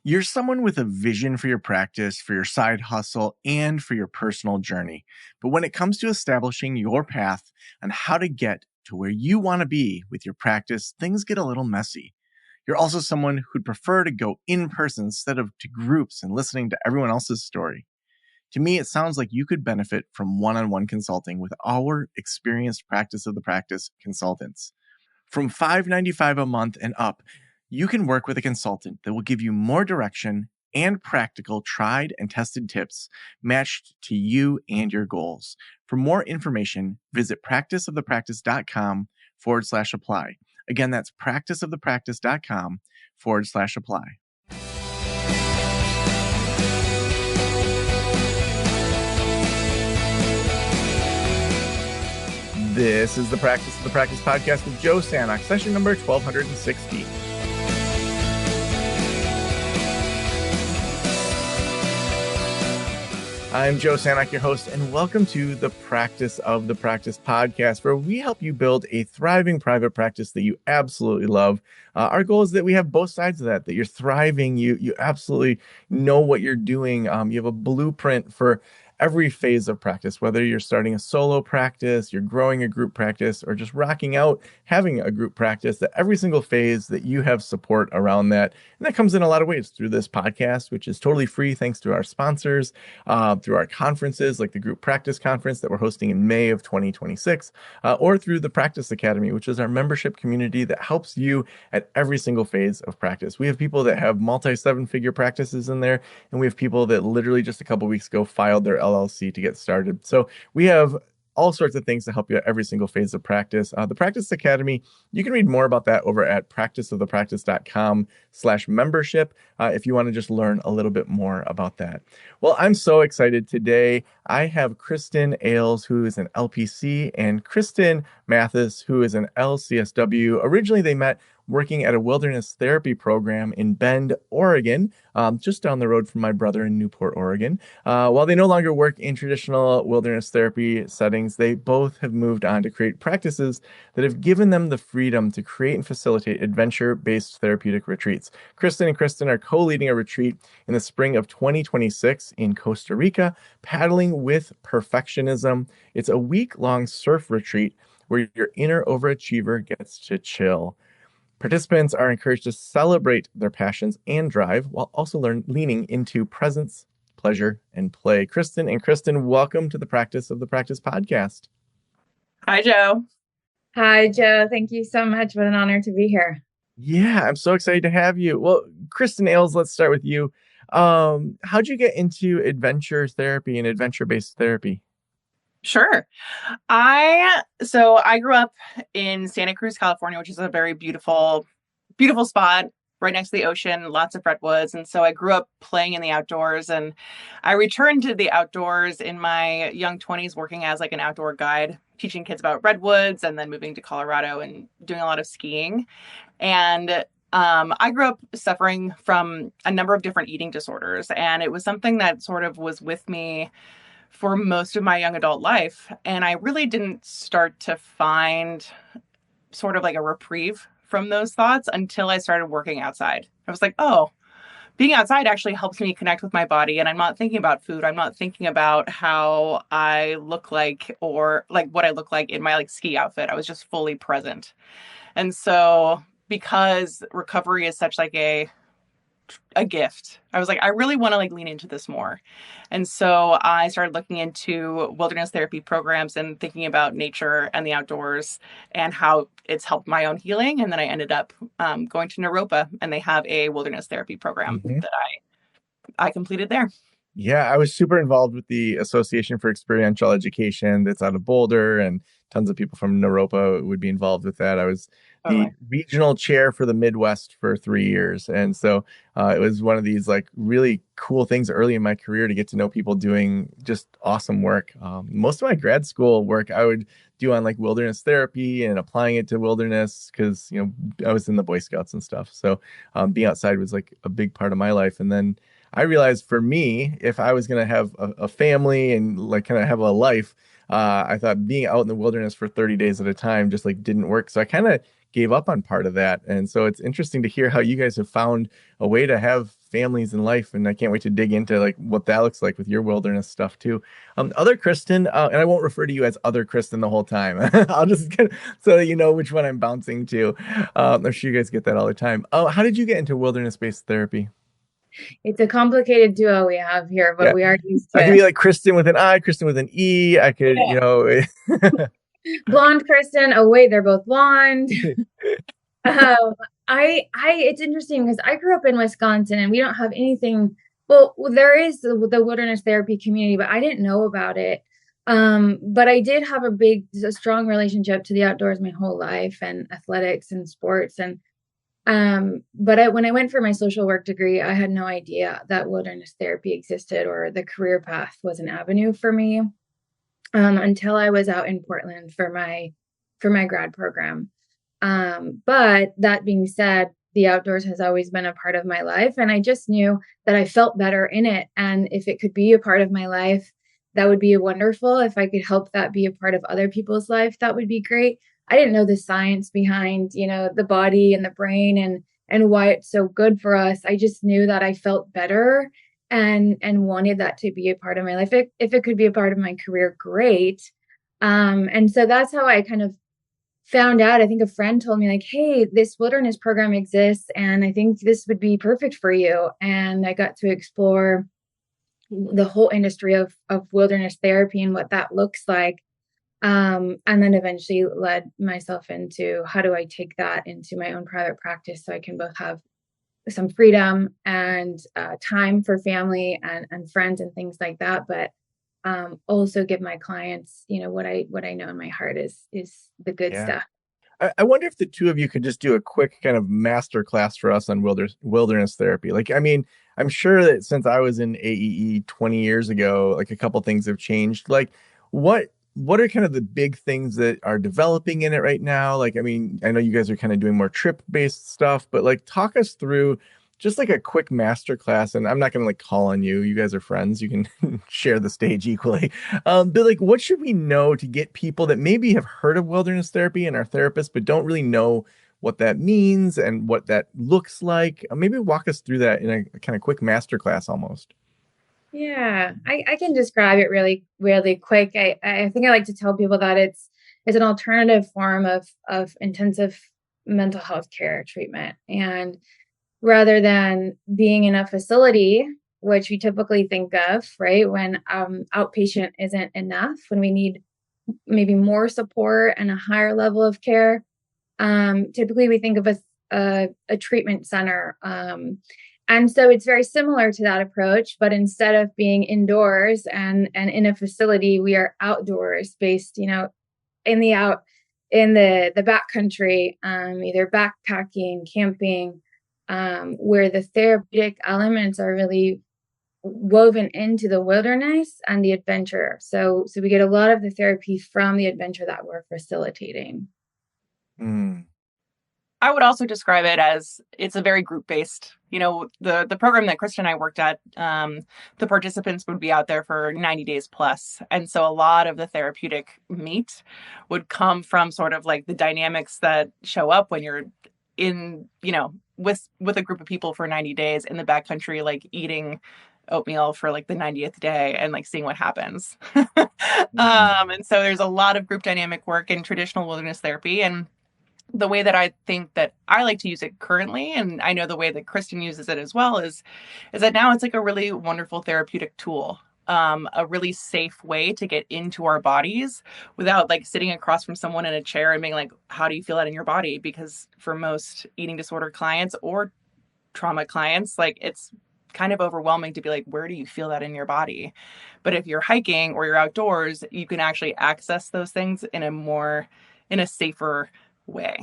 You're someone with a vision for your practice, for your side hustle, and for your personal journey. But when it comes to establishing your path on how to get to where you want to be with your practice, things get a little messy. You're also someone who'd prefer to go in person instead of to groups and listening to everyone else's story. To me, it sounds like you could benefit from one-on-one consulting with our experienced practice of the practice consultants. From $5.95 a month and up, you can work with a consultant that will give you more direction and practical tried and tested tips matched to you and your goals. For more information, visit practiceofthepractice.com/apply. Again, that's practiceofthepractice.com/apply. This is the Practice of the Practice podcast with Joe Sanok, session number 1260. I'm Joe Sanok, your host, and welcome to the Practice of the Practice podcast, where we help you build a thriving private practice that you absolutely love. Our goal is that we have both sides of that you're thriving, you absolutely know what you're doing. You have a blueprint for every phase of practice, whether you're starting a solo practice, you're growing a group practice, or just rocking out having a group practice, that every single phase that you have support around that. And that comes in a lot of ways through this podcast, which is totally free thanks to our sponsors, through our conferences like the Group Practice Conference that we're hosting in May of 2026, or through the Practice Academy, which is our membership community that helps you at every single phase of practice. We have people that have multi-seven-figure practices in there, and we have people that literally just a couple weeks ago filed their LLC to get started. So we have all sorts of things to help you at every single phase of practice. The Practice Academy, you can read more about that over at practiceofthepractice.com/membership if you want to just learn a little bit more about that. Well, I'm so excited today. I have Kristen Ailes, who is an LPC, and Kristen Mathis, who is an LCSW. Originally, they met working at a wilderness therapy program in Bend, Oregon, just down the road from my brother in Newport, Oregon. While they no longer work in traditional wilderness therapy settings, they both have moved on to create practices that have given them the freedom to create and facilitate adventure-based therapeutic retreats. Kristen and Kristen are co-leading a retreat in the spring of 2026 in Costa Rica, Paddling with Perfectionism. It's a week-long surf retreat where your inner overachiever gets to chill. Participants are encouraged to celebrate their passions and drive while also leaning into presence, pleasure, and play. Kristen and Kristen, welcome to the Practice of the Practice podcast. Hi, Joe. Hi, Joe. Thank you so much. What an honor to be here. Yeah, I'm so excited to have you. Well, Kristen Ailes, let's start with you. How'd you get into adventure therapy and adventure-based therapy? Sure. I grew up in Santa Cruz, California, which is a very beautiful, beautiful spot right next to the ocean, lots of redwoods. And so I grew up playing in the outdoors, and I returned to the outdoors in my young 20s, working as like an outdoor guide, teaching kids about redwoods, and then moving to Colorado and doing a lot of skiing. And I grew up suffering from a number of different eating disorders, and it was something that sort of was with me for most of my young adult life. And I really didn't start to find sort of like a reprieve from those thoughts until I started working outside. I was like, oh, being outside actually helps me connect with my body. And I'm not thinking about food. I'm not thinking about how I look like, or like what I look like in my like ski outfit. I was just fully present. And so because recovery is such like a gift, I was like, I really want to like lean into this more. And so I started looking into wilderness therapy programs and thinking about nature and the outdoors and how it's helped my own healing. And then I ended up going to Naropa, and they have a wilderness therapy program that I completed there. Yeah, I was super involved with the Association for Experiential Education that's out of Boulder, and tons of people from Naropa would be involved with that. I was the regional chair for the Midwest for 3 years. And so it was one of these like really cool things early in my career to get to know people doing just awesome work. Most of my grad school work I would do on like wilderness therapy and applying it to wilderness because, you know, I was in the Boy Scouts and stuff. So being outside was like a big part of my life. And then I realized for me, if I was going to have a family and like kind of have a life, I thought being out in the wilderness for 30 days at a time just like didn't work. So I kind of gave up on part of that. And so it's interesting to hear how you guys have found a way to have families and life, and I can't wait to dig into like what that looks like with your wilderness stuff too. Other Kristen, and I won't refer to you as other Kristen the whole time. I'll just get so that you know which one I'm bouncing to. I'm sure you guys get that all the time. Oh, how did you get into wilderness-based therapy? It's a complicated duo we have here, but Yeah, we are used I could to be like Kristen with an I, Kristen with an E. I could, you know. blonde Kristen. Oh wait, they're both blonde. Um, it's interesting because I grew up in Wisconsin and we don't have anything. Well, there is the wilderness therapy community, but I didn't know about it. But I did have a strong relationship to the outdoors my whole life and athletics and sports. And when I went for my social work degree, I had no idea that wilderness therapy existed or the career path was an avenue for me, until I was out in Portland for my grad program. But that being said, the outdoors has always been a part of my life, and I just knew that I felt better in it. And if it could be a part of my life, that would be wonderful. If I could help that be a part of other people's life, that would be great. I didn't know the science behind, the body and the brain and why it's so good for us. I just knew that I felt better and wanted that to be a part of my life. If it could be a part of my career, great. And so that's how I kind of found out. I think a friend told me like, hey, this wilderness program exists and I think this would be perfect for you. And I got to explore the whole industry of wilderness therapy and what that looks like. And then eventually led myself into how do I take that into my own private practice so I can both have some freedom and time for family and friends and things like that, but also give my clients, what I know in my heart is the good Yeah. stuff. I wonder if the two of you could just do a quick kind of master class for us on wilderness therapy. Like, I mean, I'm sure that since I was in AEE 20 years ago, like a couple things have changed. Like, what are kind of the big things that are developing in it right now? Like, I mean, I know you guys are kind of doing more trip-based stuff, but like, talk us through just like a quick master class. And I'm not gonna like call on you. You guys are friends. You can share the stage equally. But like, what should we know to get people that maybe have heard of wilderness therapy and are therapists, but don't really know what that means and what that looks like? Maybe walk us through that in a kind of quick master class almost. Yeah, I can describe it really, really quick. I think I like to tell people that it's an alternative form of intensive mental health care treatment. And rather than being in a facility, which we typically think of, right, when outpatient isn't enough, when we need maybe more support and a higher level of care, typically we think of a treatment center. And so it's very similar to that approach, but instead of being indoors and in a facility, we are outdoors based, in the out in the backcountry, either backpacking, camping, where the therapeutic elements are really woven into the wilderness and the adventure. So we get a lot of the therapy from the adventure that we're facilitating. Mm, I would also describe it as it's a very group based. The program that Kriste and I worked at, the participants would be out there for 90 days plus. And so a lot of the therapeutic meat would come from sort of like the dynamics that show up when you're in, with a group of people for 90 days in the backcountry, like eating oatmeal for like the 90th day and like seeing what happens. mhm. And so there's a lot of group dynamic work in traditional wilderness therapy. And the way that I think that I like to use it currently, and I know the way that Kristen uses it as well, is that now it's like a really wonderful therapeutic tool, a really safe way to get into our bodies without like sitting across from someone in a chair and being like, how do you feel that in your body? Because for most eating disorder clients or trauma clients, like it's kind of overwhelming to be like, where do you feel that in your body? But if you're hiking or you're outdoors, you can actually access those things in a safer way.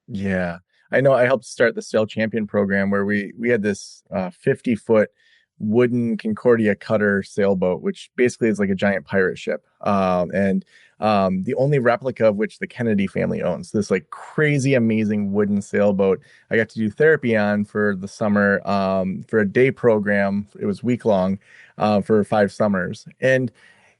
Yeah. I know I helped start the Sail Champion program where we had this 50-foot wooden Concordia cutter sailboat, which basically is like a giant pirate ship. And the only replica of which the Kennedy family owns. This like crazy, amazing wooden sailboat I got to do therapy on for the summer for a day program. It was week long for 5 summers. And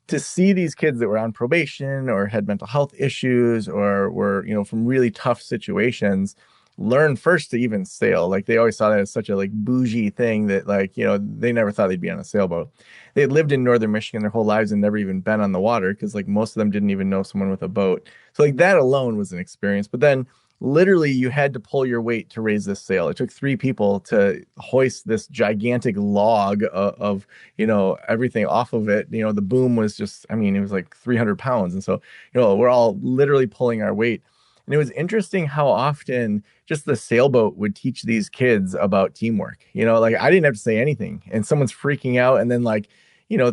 to see these kids that were on probation or had mental health issues or were, from really tough situations, learn first to even sail. Like they always saw that as such a like bougie thing that like, they never thought they'd be on a sailboat. They had lived in northern Michigan their whole lives and never even been on the water because like most of them didn't even know someone with a boat. So like that alone was an experience. But then literally you had to pull your weight to raise this sail. It took three people to hoist this gigantic log of everything off of it. The boom was just, I mean, it was like 300 pounds. And so, we're all literally pulling our weight. And it was interesting how often just the sailboat would teach these kids about teamwork. Like I didn't have to say anything and someone's freaking out and then like,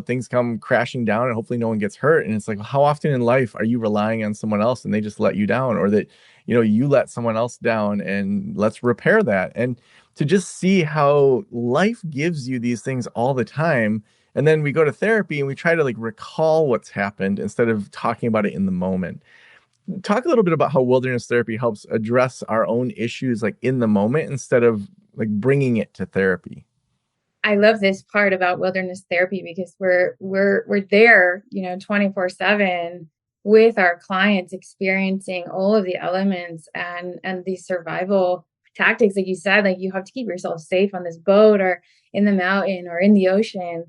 things come crashing down and hopefully no one gets hurt. And it's like, how often in life are you relying on someone else and they just let you down, or that, you let someone else down and let's repair that. And to just see how life gives you these things all the time. And then we go to therapy and we try to like recall what's happened instead of talking about it in the moment. Talk a little bit about how wilderness therapy helps address our own issues like in the moment instead of like bringing it to therapy. I love this part about wilderness therapy because we're there, 24/7 with our clients, experiencing all of the elements and these survival tactics. Like you said, like you have to keep yourself safe on this boat or in the mountain or in the ocean,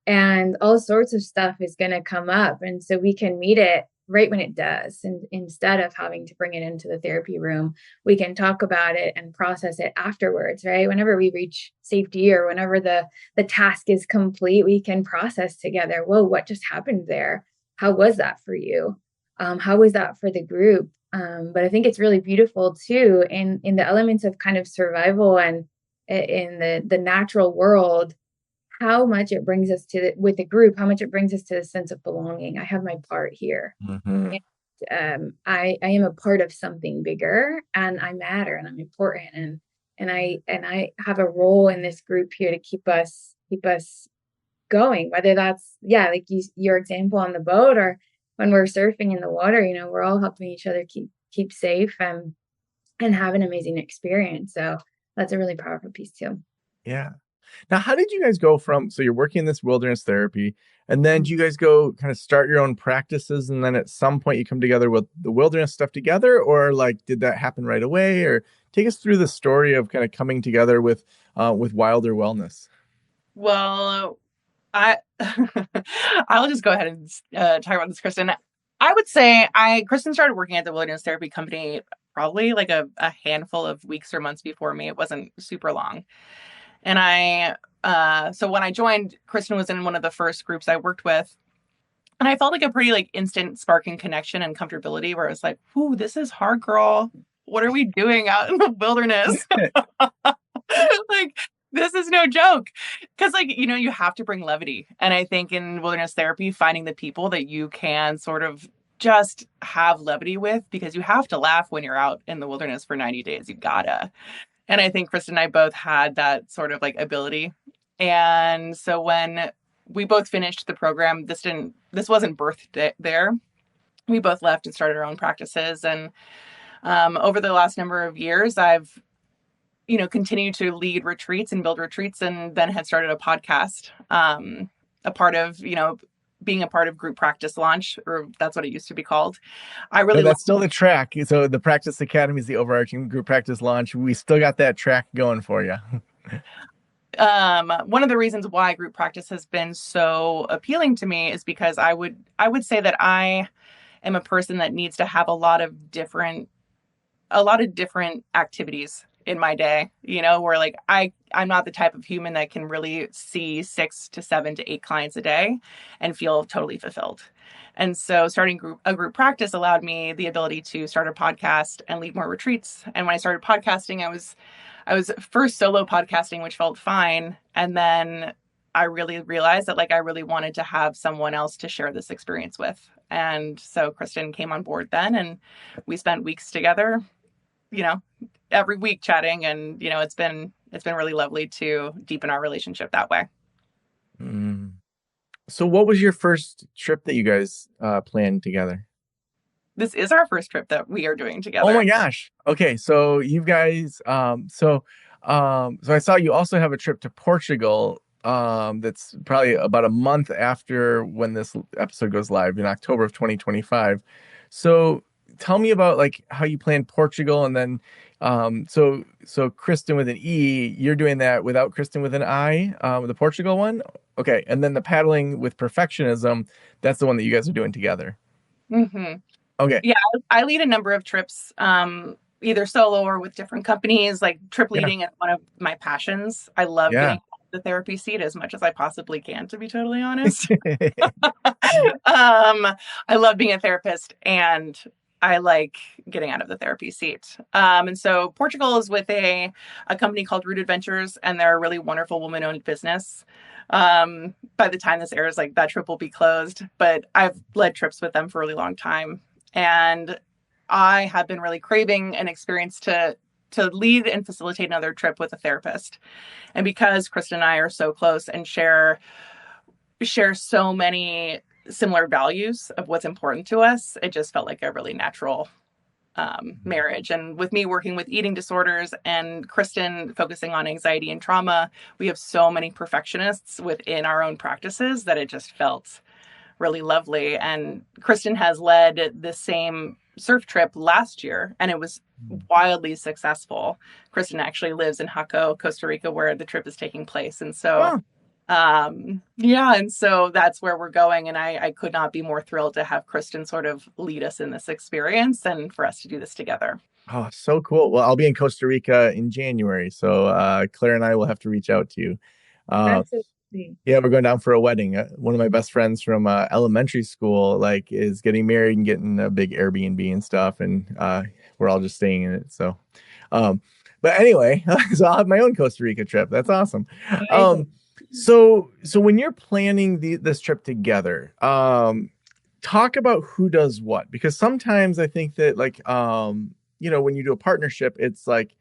and all sorts of stuff is going to come up. And so we can meet it right when it does. And instead of having to bring it into the therapy room, we can talk about it and process it afterwards, right? Whenever we reach safety or whenever the task is complete, we can process together, whoa, what just happened there? How was that for you? How was that for the group? But I think it's really beautiful too in the elements of kind of survival and in the natural world, how much it brings us to with the group, how much it brings us to the sense of belonging. I have my part here. Mm-hmm. And, I am a part of something bigger, and I matter, and I'm important, and I have a role in this group here to keep us going. Whether that's like your example on the boat, or when we're surfing in the water, we're all helping each other keep safe and have an amazing experience. So that's a really powerful piece too. Yeah. Now, how did you guys go from, so you're working in this wilderness therapy, and then do you guys go kind of start your own practices, and then at some point you come together with the wilderness stuff together, or like, did that happen right away? Or take us through the story of kind of coming together with Wilder Wellness. Well, I'll just go ahead and talk about this, Kristen. I would say Kristen started working at the wilderness therapy company probably like a handful of weeks or months before me. It wasn't super long. And so when I joined, Kristen was in one of the first groups I worked with. And I felt like a pretty like instant sparking connection and comfortability where I was like, "Ooh, this is hard, girl. What are we doing out in the wilderness?" Like, this is no joke. Because like, you have to bring levity. And I think in wilderness therapy, finding the people that you can sort of just have levity with, because you have to laugh when you're out in the wilderness for 90 days. You gotta. And I think Kristen and I both had that sort of like ability. And so when we both finished the program, this wasn't birthed there. We both left and started our own practices. And over the last number of years, I've, continued to lead retreats and build retreats, and then had started a podcast, a part of, being a part of Group Practice Launch, or that's what it used to be called. That's still the track. So the Practice Academy is the overarching Group Practice Launch. We still got that track going for you. One of the reasons why group practice has been so appealing to me is because I would say that I am a person that needs to have a lot of different activities in my day, where like I'm not the type of human that can really see 6 to 7 to 8 clients a day and feel totally fulfilled. And so starting a group practice allowed me the ability to start a podcast and lead more retreats. And when I started podcasting, I was first solo podcasting, which felt fine. And then I really realized that like I really wanted to have someone else to share this experience with. And so Kristen came on board then, and we spent weeks together, every week chatting, and it's been really lovely to deepen our relationship that way. So what was your first trip that you guys planned together? This is our first trip that we are doing together. Oh my gosh. Okay, so you guys so I saw you also have a trip to Portugal that's probably about a month after when this episode goes live in October of 2025. So tell me about like how you plan Portugal, and then so Kristen with an E, you're doing that without Kristen with an I, the Portugal one. Okay, and then the paddling with perfectionism, that's the one that you guys are doing together. Hmm. Okay. Yeah, I lead a number of trips, either solo or with different companies. Like trip Yeah. leading is one of my passions. I love Yeah. getting out of the therapy seat as much as I possibly can, to be totally honest. I love being a therapist and I like getting out of the therapy seat. And so Portugal is with a company called Root Adventures, and they're a really wonderful woman-owned business. By the time this airs, like that trip will be closed, but I've led trips with them for a really long time. And I have been really craving an experience to lead and facilitate another trip with a therapist. And because Kristen and I are so close and share so many similar values of what's important to us, it just felt like a really natural marriage. And with me working with eating disorders and Kristen focusing on anxiety and trauma, we have so many perfectionists within our own practices that it just felt really lovely. And Kristen has led the same surf trip last year, and it was wildly successful. Kristen actually lives in Jaco, Costa Rica, where the trip is taking place. And so Oh, yeah, and so that's where we're going. And I could not be more thrilled to have Kristen sort of lead us in this experience and for us to do this together. oh, so cool. Well, I'll be in Costa Rica in January, so Claire and I will have to reach out to you. Uh, Absolutely. yeah, we're going down for a wedding. One of my best friends from elementary school like is getting married and getting a big Airbnb and stuff, and we're all just staying in it. So, um, but anyway, so I'll have my own Costa Rica trip. That's awesome. Amazing. So when you're planning this trip together, talk about who does what, because sometimes I think that like when you do a partnership, it's like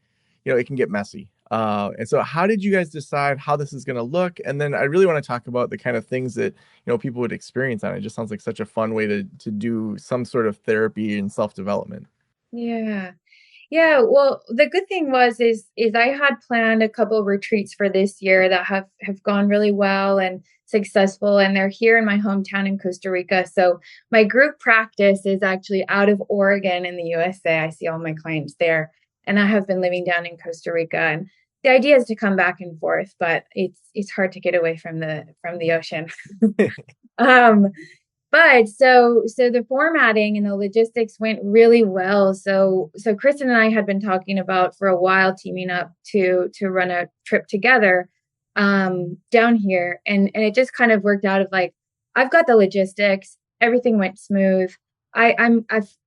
it can get messy. And so how did you guys decide how this is going to look? And then I really want to talk about the kind of things that people would experience on it. It just sounds like such a fun way to do some sort of therapy and self-development. Yeah. Yeah, well, the good thing is I had planned a couple of retreats for this year that have gone really well and successful, and they're here in my hometown in Costa Rica. So my group practice is actually out of Oregon in the USA. I see all my clients there, and I have been living down in Costa Rica. And the idea is to come back and forth, but it's hard to get away from the ocean. um, but so the formatting and the logistics went really well. So Kristen and I had been talking about for a while teaming up to run a trip together down here. And it just kind of worked out of like, I've got the logistics, everything went smooth. I've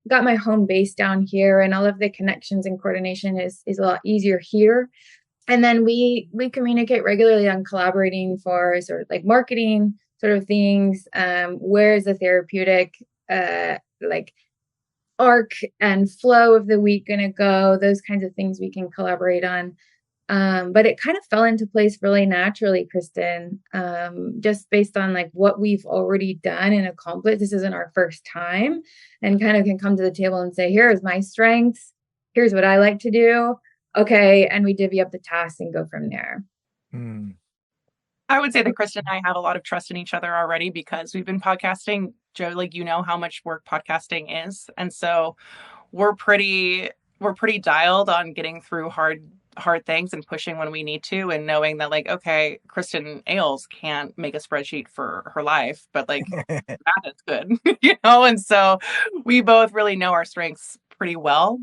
got my home base down here, and all of the connections and coordination is a lot easier here. And then we communicate regularly on collaborating for sort of like marketing sort of things. Where is the therapeutic like arc and flow of the week going to go? Those kinds of things we can collaborate on. But it kind of fell into place really naturally, Kristen, just based on like what we've already done and accomplished. This isn't our first time, and kind of can come to the table and say, here's my strengths. Here's what I like to do. Okay. And we divvy up the tasks and go from there. Hmm. I would say that Kristen and I have a lot of trust in each other already because we've been podcasting. Joe, like how much work podcasting is. And so we're pretty dialed on getting through hard things and pushing when we need to, and knowing that like, okay, Kristen Ailes can't make a spreadsheet for her life, but like math is good, and so we both really know our strengths pretty well.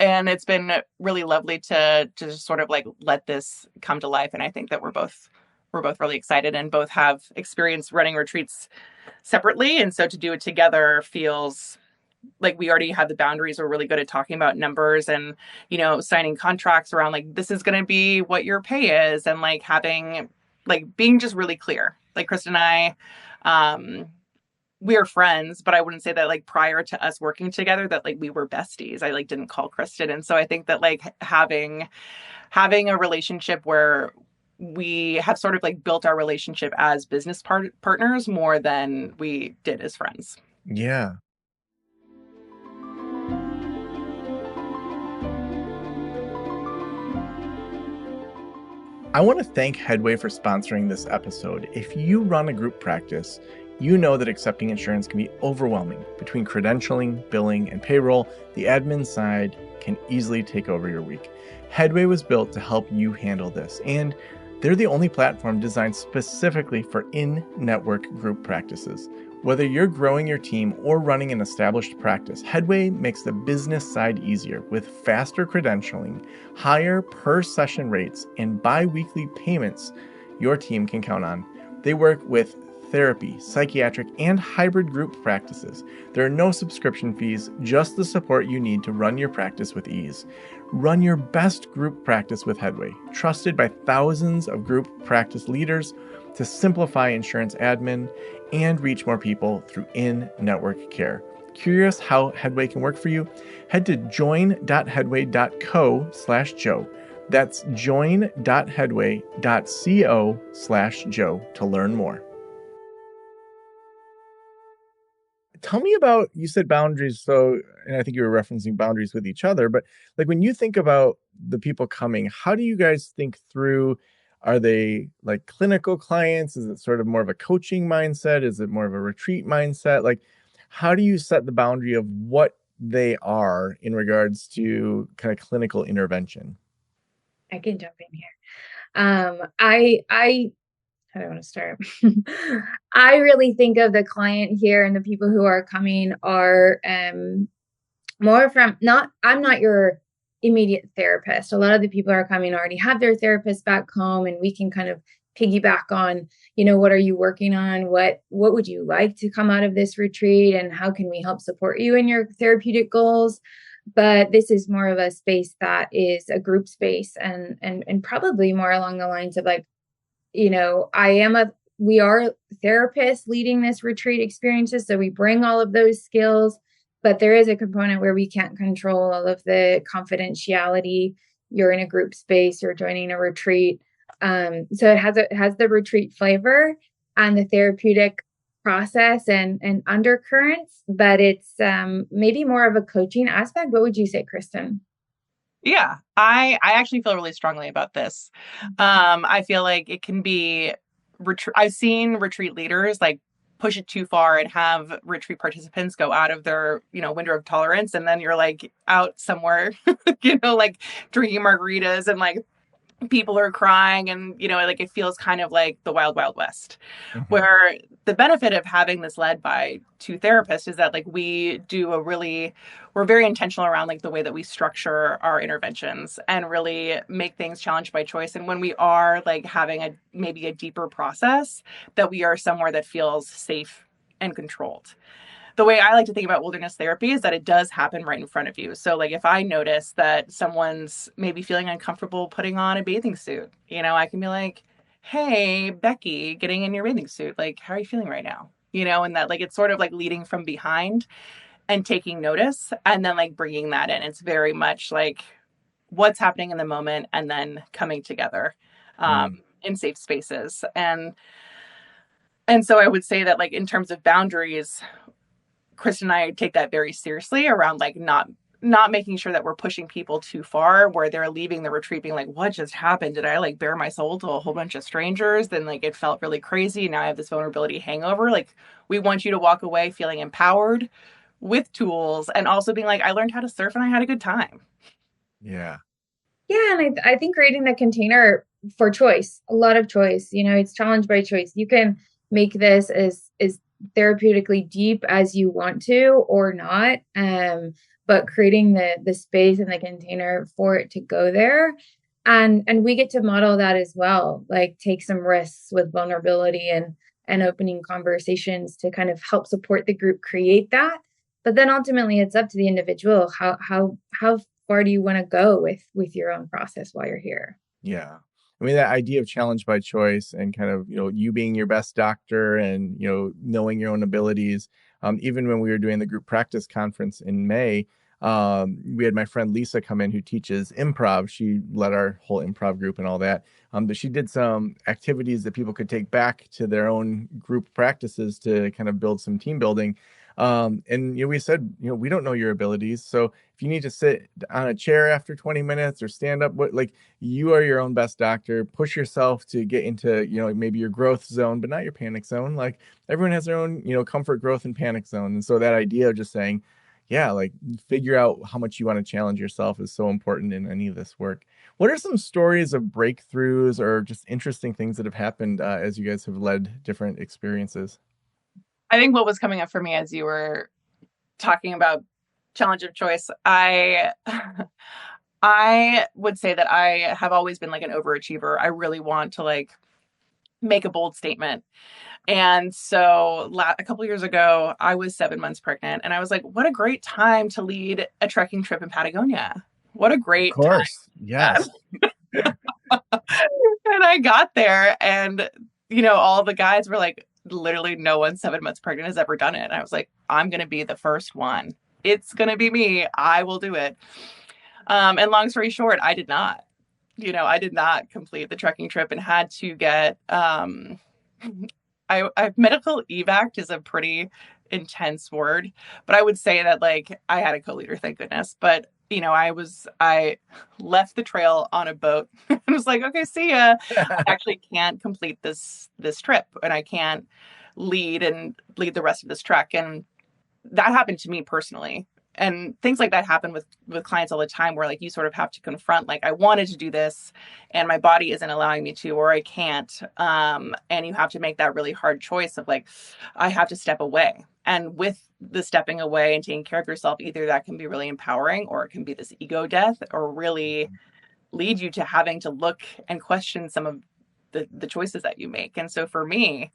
And it's been really lovely to just sort of like let this come to life. And I think that we're both really excited and both have experience running retreats separately. And so to do it together feels like we already have the boundaries. We're really good at talking about numbers and, signing contracts around like, this is going to be what your pay is. And like being just really clear. Like Kristen and I, we're friends, but I wouldn't say that like prior to us working together that like we were besties. I like didn't call Kristen. And so I think that like having a relationship where we have sort of like built our relationship as business partners more than we did as friends. Yeah. I want to thank Headway for sponsoring this episode. If you run a group practice, You know that accepting insurance can be overwhelming. Between credentialing, billing, and payroll, the admin side can easily take over your week. Headway was built to help you handle this, and they're the only platform designed specifically for in-network group practices. Whether you're growing your team or running an established practice, Headway makes the business side easier with faster credentialing, higher per session rates, and bi-weekly payments your team can count on. They work with therapy, psychiatric, and hybrid group practices. There are no subscription fees, just the support you need to run your practice with ease. Run your best group practice with Headway, trusted by thousands of group practice leaders to simplify insurance admin and reach more people through in-network care. Curious how Headway can work for you? Head to join.headway.co/Joe. That's join.headway.co/Joe to learn more. Tell me about, you said boundaries. So, and I think you were referencing boundaries with each other, but like when you think about the people coming, how do you guys think through? Are they like clinical clients? Is it sort of more of a coaching mindset? Is it more of a retreat mindset? Like, how do you set the boundary of what they are in regards to kind of clinical intervention? I can jump in here. I how do I want to start? I really think of the client here and the people who are coming are more from I'm not your immediate therapist. A lot of the people who are coming already have their therapist back home, and we can kind of piggyback on, what are you working on? What would you like to come out of this retreat, and how can we help support you in your therapeutic goals? But this is more of a space that is a group space, and probably more along the lines of like, we are therapists leading this retreat experiences. So we bring all of those skills, but there is a component where we can't control all of the confidentiality. You're in a group space, you're joining a retreat. So it has the retreat flavor and the therapeutic process and undercurrents, but it's maybe more of a coaching aspect. What would you say, Kristen? Yeah, I actually feel really strongly about this. I feel like it can be I've seen retreat leaders like push it too far and have retreat participants go out of their, window of tolerance, and then you're like out somewhere, like drinking margaritas and like people are crying, and like it feels kind of like the wild wild west. Mhm. Where the benefit of having this led by two therapists is that like we're very intentional around like the way that we structure our interventions and really make things challenged by choice. And when we are like having maybe a deeper process, that we are somewhere that feels safe and controlled. The way I like to think about wilderness therapy is that it does happen right in front of you. So like if I notice that someone's maybe feeling uncomfortable putting on a bathing suit, I can be like, hey, Becky, getting in your bathing suit, like, how are you feeling right now? And that like it's sort of like leading from behind and taking notice and then like bringing that in. It's very much like what's happening in the moment and then coming together in safe spaces. And so I would say that like in terms of boundaries, Kristen and I take that very seriously around like not making sure that we're pushing people too far where they're leaving the retreat being like, what just happened? Did I like bare my soul to a whole bunch of strangers? Then like it felt really crazy. Now I have this vulnerability hangover. Like we want you to walk away feeling empowered with tools and also being like, I learned how to surf and I had a good time. Yeah. Yeah, and I think creating the container for choice, a lot of choice. It's challenge by choice. You can make this as therapeutically deep as you want to or not, but creating the space and the container for it to go there, and we get to model that as well. Like take some risks with vulnerability and opening conversations to kind of help support the group create that. But then ultimately, it's up to the individual. How far do you want to go with your own process while you're here? Yeah. I mean, that idea of challenge by choice and kind of, you being your best doctor and, knowing your own abilities. Even when we were doing the group practice conference in May, we had my friend Lisa come in who teaches improv. She led our whole improv group and all that. But she did some activities that people could take back to their own group practices to kind of build some team building. And we said, we don't know your abilities. So if you need to sit on a chair after 20 minutes or stand up, like, you are your own best doctor. Push yourself to get into, maybe your growth zone, but not your panic zone. Like, everyone has their own, comfort, growth, and panic zone. And so that idea of just saying, yeah, like, figure out how much you want to challenge yourself is so important in any of this work. What are some stories of breakthroughs or just interesting things that have happened as you guys have led different experiences? I think what was coming up for me as you were talking about challenge of choice, I would say that I have always been like an overachiever. I really want to like make a bold statement. And so a couple years ago, I was 7 months pregnant, and I was like, what a great time to lead a trekking trip in Patagonia. What a Of great course. time. Yes. And I got there, and all the guys were like, literally no one 7 months pregnant has ever done it. And I was like, I'm going to be the first one. It's going to be me. I will do it. And long story short, I did not. I did not complete the trekking trip and had to get I medical evac is a pretty intense word, but I would say that like I had a co-leader, thank goodness. But I left the trail on a boat and was like, okay, see ya. I actually can't complete this trip, and I can't lead the rest of this trek. And that happened to me personally. And things like that happen with clients all the time, where like you sort of have to confront, like, I wanted to do this and my body isn't allowing me to, or I can't. And you have to make that really hard choice of like, I have to step away. And with the stepping away and taking care of yourself, either that can be really empowering, or it can be this ego death, or really lead you to having to look and question some of the choices that you make. And so for me,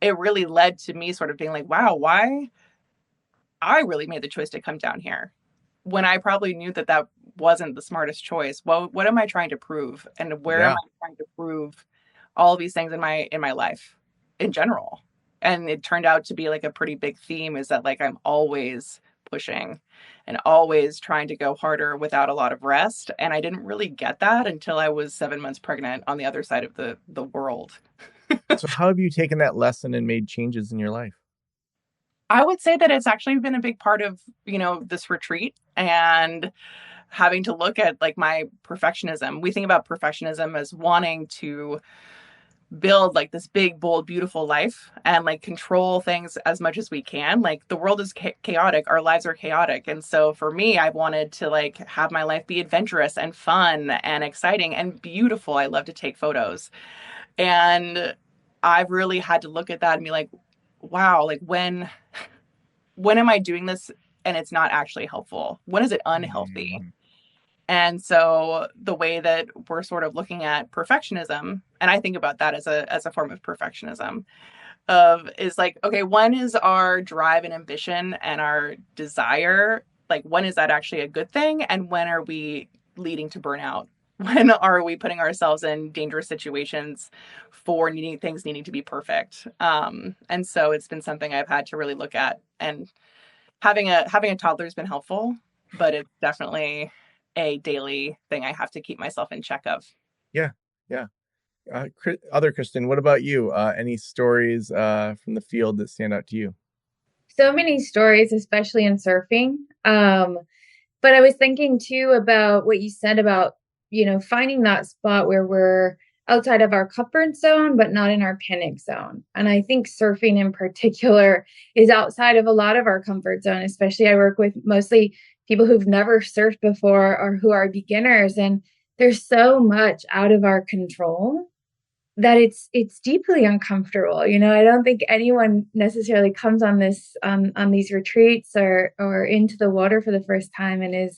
it really led to me sort of being like, wow, why I really made the choice to come down here when I probably knew that that wasn't the smartest choice. Well, what am I trying to prove, and where am Yeah. I trying to prove all of these things in my life in general? And it turned out to be like a pretty big theme, is that like I'm always pushing and always trying to go harder without a lot of rest. And I didn't really get that until I was 7 months pregnant on the other side of the world. So how have you taken that lesson and made changes in your life? I would say that it's actually been a big part of, this retreat, and having to look at like my perfectionism. We think about perfectionism as wanting to build like this big, bold, beautiful life and like control things as much as we can. Like, the world is chaotic. Our lives are chaotic. And so for me, I wanted to like have my life be adventurous and fun and exciting and beautiful. I love to take photos. And I've really had to look at that and be like, wow, like when am I doing this and it's not actually helpful? When is it unhealthy? Mm, And so the way that we're sort of looking at perfectionism, and I think about that as a form of perfectionism, is like, okay, when is our drive and ambition and our desire, like, when is that actually a good thing? And when are we leading to burnout? When are we putting ourselves in dangerous situations for needing to be perfect? And so it's been something I've had to really look at, and having a toddler has been helpful, but it's definitely a daily thing I have to keep myself in check of. yeah. Yeah. Other Kristen, what about you? Any stories from the field that stand out to you? So many stories, especially in surfing. But I was thinking too about what you said about, finding that spot where we're outside of our comfort zone, but not in our panic zone. And I think surfing in particular is outside of a lot of our comfort zone, especially I work with mostly people who've never surfed before or who are beginners. And there's so much out of our control that it's deeply uncomfortable. I don't think anyone necessarily comes on these retreats or into the water for the first time and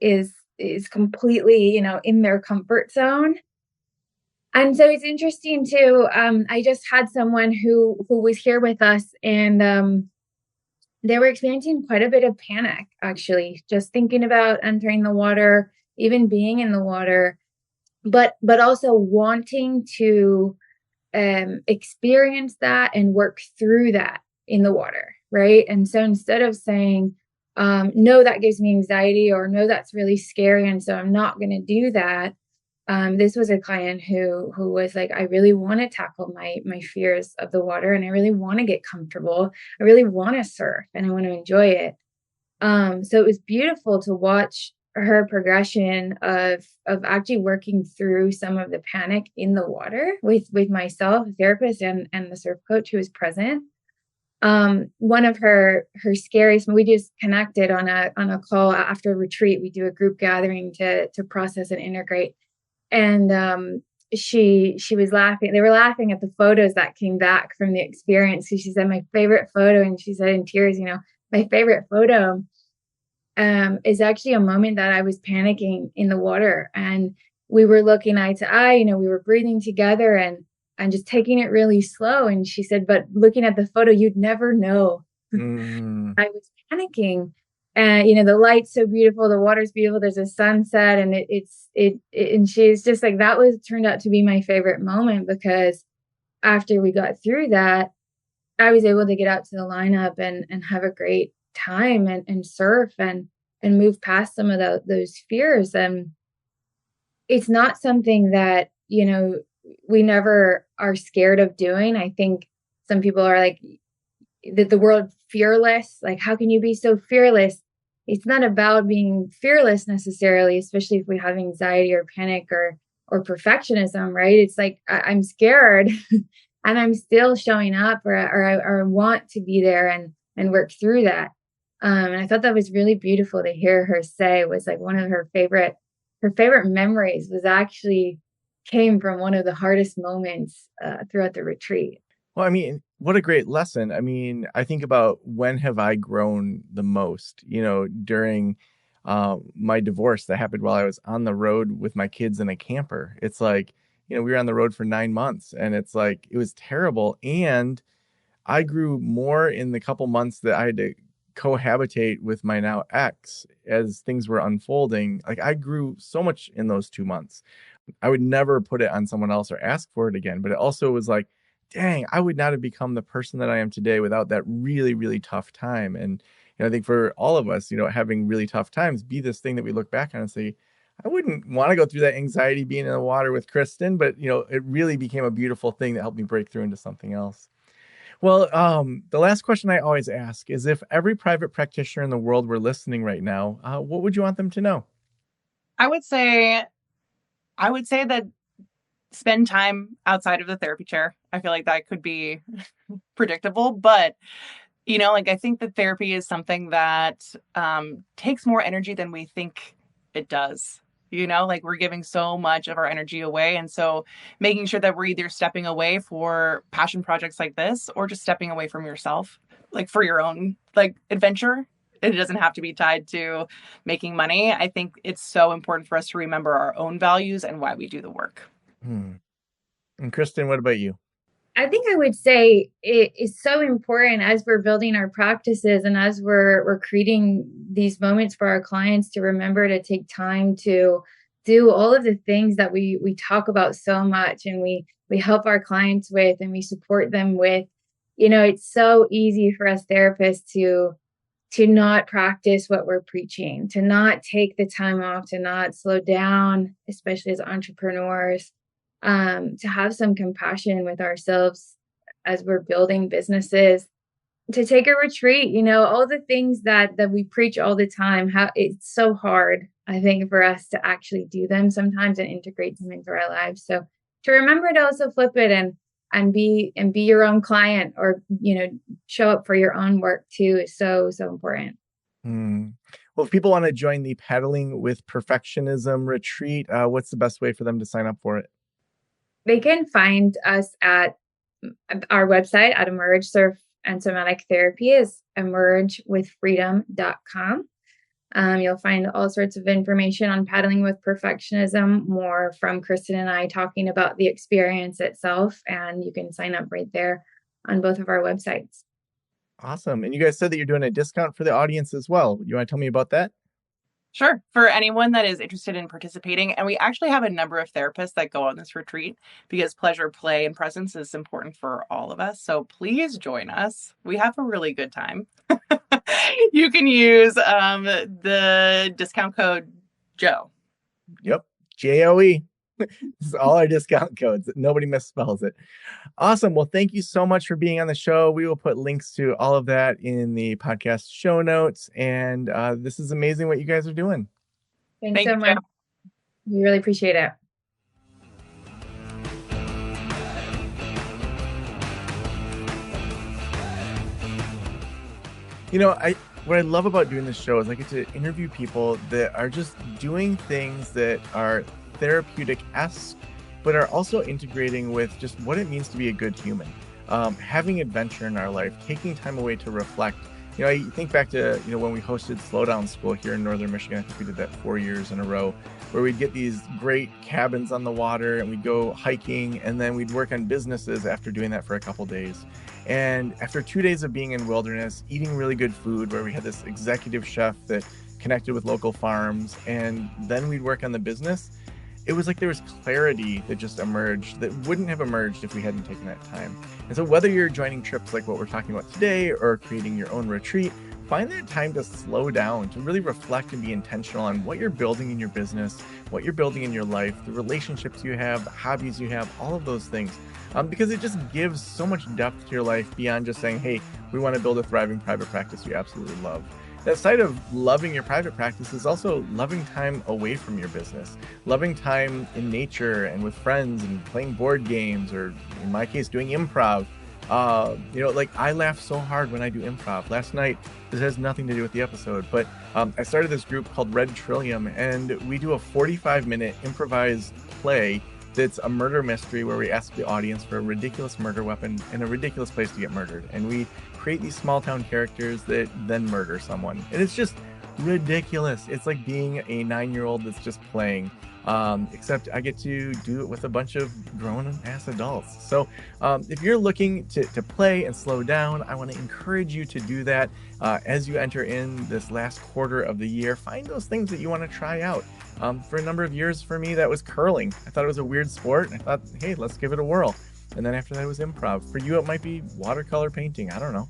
is completely, in their comfort zone. And so it's interesting too. I just had someone who was here with us, and they were experiencing quite a bit of panic, actually, just thinking about entering the water, even being in the water, but also wanting to experience that and work through that in the water, right? And so instead of saying, no, that gives me anxiety, or no, that's really scary, and so I'm not going to do that, This was a client who was like, I really want to tackle my fears of the water, and I really want to get comfortable. I really want to surf, and I want to enjoy it. So it was beautiful to watch her progression of actually working through some of the panic in the water with myself, the therapist, and the surf coach who was present. One of her scariest, we just connected on a call after a retreat. We do a group gathering to process and integrate. And she was laughing. They were laughing at the photos that came back from the experience. So she said, my favorite photo, and she said in tears, my favorite photo is actually a moment that I was panicking in the water, and we were looking eye to eye. We were breathing together and just taking it really slow. And she said, but looking at the photo, you'd never know I was panicking. And the light's so beautiful, the water's beautiful, there's a sunset, and and she's just like, that was turned out to be my favorite moment, because after we got through that, I was able to get out to the lineup and have a great time and surf and move past some of those fears. And it's not something that, we never are scared of doing. I think some people are like, the word fearless, like, how can you be so fearless? It's not about being fearless necessarily, especially if we have anxiety or panic or perfectionism, right? It's like, I'm scared and I'm still showing up, or I want to be there and work through that. And I thought that was really beautiful to hear her say. Was like one of her favorite memories was actually came from one of the hardest moments throughout the retreat. Well, I mean, what a great lesson. I mean, I think about when have I grown the most, during my divorce that happened while I was on the road with my kids in a camper. It's like, we were on the road for 9 months, and it's like, it was terrible. And I grew more in the couple months that I had to cohabitate with my now ex as things were unfolding. Like, I grew so much in those 2 months. I would never put it on someone else or ask for it again. But it also was like, dang, I would not have become the person that I am today without that really, really tough time. And I think for all of us, having really tough times be this thing that we look back on and say, I wouldn't want to go through that anxiety being in the water with Kristen, but it really became a beautiful thing that helped me break through into something else. Well, the last question I always ask is, if every private practitioner in the world were listening right now, what would you want them to know? I would say that spend time outside of the therapy chair. I feel like that could be predictable, but I think that therapy is something that takes more energy than we think it does. Like, we're giving so much of our energy away. And so making sure that we're either stepping away for passion projects like this, or just stepping away from yourself, like for your own adventure. It doesn't have to be tied to making money. I think it's so important for us to remember our own values and why we do the work. And Kristen, what about you? I think I would say it is so important as we're building our practices and as we're creating these moments for our clients to remember to take time to do all of the things that we talk about so much, and we help our clients with, and we support them with. It's so easy for us therapists to not practice what we're preaching, to not take the time off, to not slow down, especially as entrepreneurs, to have some compassion with ourselves as we're building businesses, to take a retreat, all the things that we preach all the time. How it's so hard, I think, for us to actually do them sometimes and integrate them into our lives. So to remember to also flip it and be your own client, or show up for your own work too, is so important. Well, if people want to join the Paddling with Perfectionism retreat, what's the best way for them to sign up for it? They can find us at our website at Emerge Surf and Somatic Therapy is emergewithfreedom.com. You'll find all sorts of information on paddling with perfectionism, more from Kristen and I talking about the experience itself, and you can sign up right there on both of our websites. Awesome. And you guys said that you're doing a discount for the audience as well. You want to tell me about that? Sure. For anyone that is interested in participating, and we actually have a number of therapists that go on this retreat, because pleasure, play, and presence is important for all of us. So please join us. We have a really good time. You can use the discount code Joe. Yep. JOE. This is all our discount codes. Nobody misspells it. Awesome. Well, thank you so much for being on the show. We will put links to all of that in the podcast show notes. And this is amazing what you guys are doing. Thanks so much. We really appreciate it. You know, what I love about doing this show is I get to interview people that are just doing things that are therapeutic-esque, but are also integrating with just what it means to be a good human. Having adventure in our life, taking time away to reflect. You know, I think back to, when we hosted Slow Down School here in Northern Michigan. I think we did that 4 years in a row, where we'd get these great cabins on the water and we'd go hiking, and then we'd work on businesses after doing that for a couple days. And after 2 days of being in wilderness, eating really good food, where we had this executive chef that connected with local farms, and then we'd work on the business, it was like there was clarity that just emerged that wouldn't have emerged if we hadn't taken that time. And so whether you're joining trips like what we're talking about today or creating your own retreat, find that time to slow down, to really reflect and be intentional on what you're building in your business, what you're building in your life, the relationships you have, the hobbies you have, all of those things. Because it just gives so much depth to your life beyond just saying, hey, we want to build a thriving private practice you absolutely love. That side of loving your private practice is also loving time away from your business, loving time in nature and with friends and playing board games, or in my case, doing improv. Like I laugh so hard when I do improv. Last night, this has nothing to do with the episode, but I started this group called Red Trillium, and we do a 45-minute improvised play that's a murder mystery where we ask the audience for a ridiculous murder weapon and a ridiculous place to get murdered. And we create these small town characters that then murder someone. And it's just ridiculous. It's like being a 9-year-old that's just playing, except I get to do it with a bunch of grown-ass adults. So if you're looking to play and slow down, I want to encourage you to do that as you enter in this last quarter of the year. Find those things that you want to try out. For a number of years for me, that was curling. I thought it was a weird sport. I thought, hey, let's give it a whirl. And then after that, it was improv. For you, it might be watercolor painting. I don't know.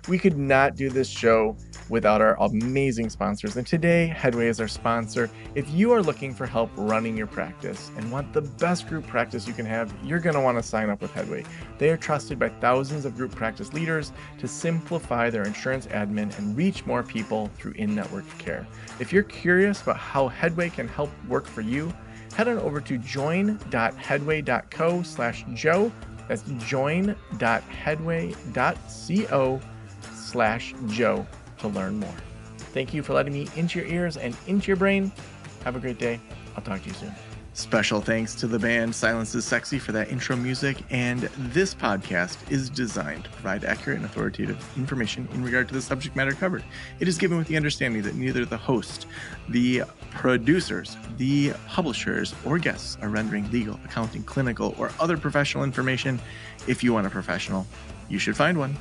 We could not do this show without our amazing sponsors. And today, Headway is our sponsor. If you are looking for help running your practice and want the best group practice you can have, you're going to want to sign up with Headway. They are trusted by thousands of group practice leaders to simplify their insurance admin and reach more people through in-network care. If you're curious about how Headway can help work for you, head on over to join.headway.co/Joe. That's join.headway.co/Joe to learn more. Thank you for letting me into your ears and into your brain. Have a great day. I'll talk to you soon. Special thanks to the band Silence is Sexy for that intro music, and this podcast is designed to provide accurate and authoritative information in regard to the subject matter covered. It is given with the understanding that neither the host, the producers, the publishers, or guests are rendering legal, accounting, clinical, or other professional information. If you want a professional, you should find one.